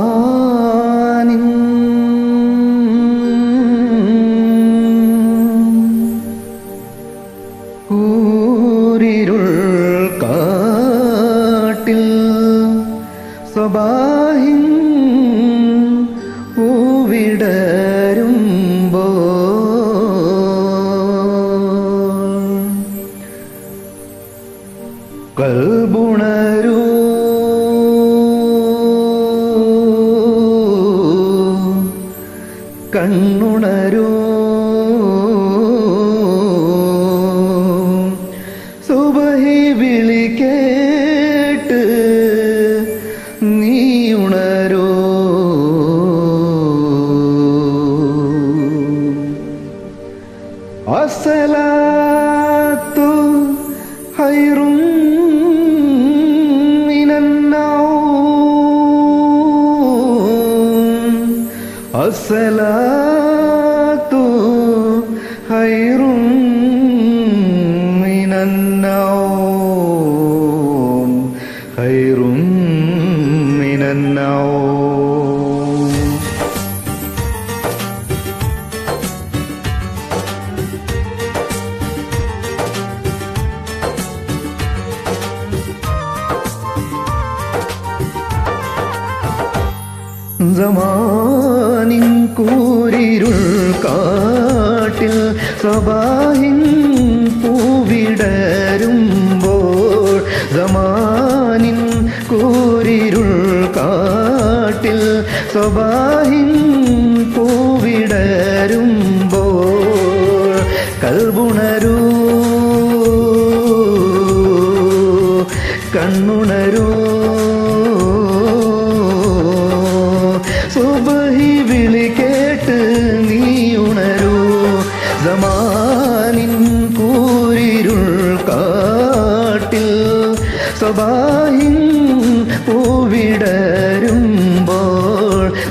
സമാനിൻ കൂരിരുൾ കാട്ടിൽ സ്വബാഹിൻ പൂവിടരുമ്പോൾ കൽബുണരൂ കണ്ണുണരൂ സുബഹി വിളി കേട്ട് നീ ഉണരൂ അസ്സലാത്തു ഖൈറും അസ്സലാത്തു ഖൈറും മിനന്നൗം ഖൈറും മിനന്നൗം. സമാനിൻ കൂരിരുൾ കാട്ടിൽ സ്വബാഹിൻ പൂവിടരുമ്പോൾ സമാനിൻ കൂരിരുൾ കാട്ടിൽ സ്വബാഹിൻ പൂവിടരുമ്പോൾ കൽബുണരൂ കണ്ണുണരൂ സുബഹി വിളി കേട്ട് നീ ഉണരൂ സമാനിൻ കൂരിരുൾ കാട്ടിൽ സ്വബാഹിൻ പൂവിടരുമ്പോൾ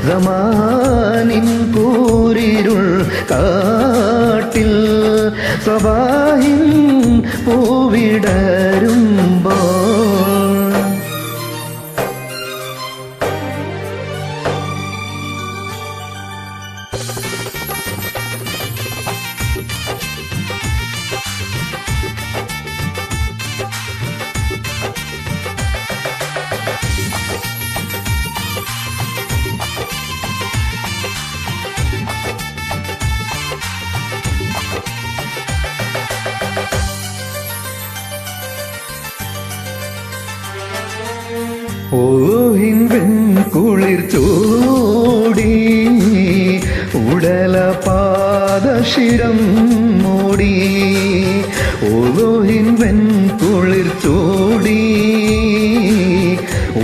സമാനിൻ കൂരിരുൾ കാട്ടിൽ സ്വബാഹിൻ പൂവിടരുമ്പോൾ ഓഹിൻ വെൺകുളിർ ചൂടി ഉടല പാദശിരം മൂടി ഓഹിൻ വെൺകുളിർ ചൂടി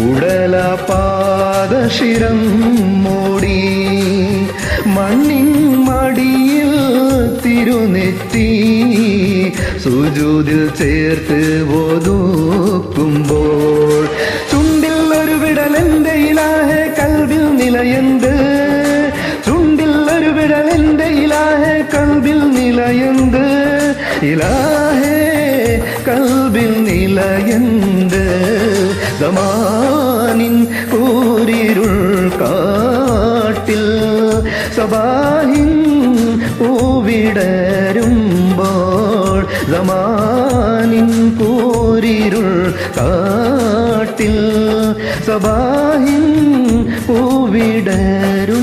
ഉടല പാദശിരം മൂടി മണ്ണിൻ മടിയിൽ തിരുനെറ്റി സുജൂദിൽ ചേർത്ത് ഒതുക്കുമ്പോൾ ചുണ്ടിൽ ഒരു വിടലെന്റെ ഇലാഹെ കൽബിൽ നിലയുണ്ട് ചുണ്ടിൽ ഒരു വിടലെന്റെ ഇലാഹെ കൽബിൽ നിലയുണ്ട് ഇലാഹെ കൽബിൽ നിലയുണ്ട് സമാനിൻ കൂരിരുൾ കാട്ടിൽ സ്വബാഹിൻ പൂവിടരുമ്പോൾ സമാനിൻ കൂരിരുൾ കാട്ടിൽ സ്വബാഹിൻ പൂവിടരും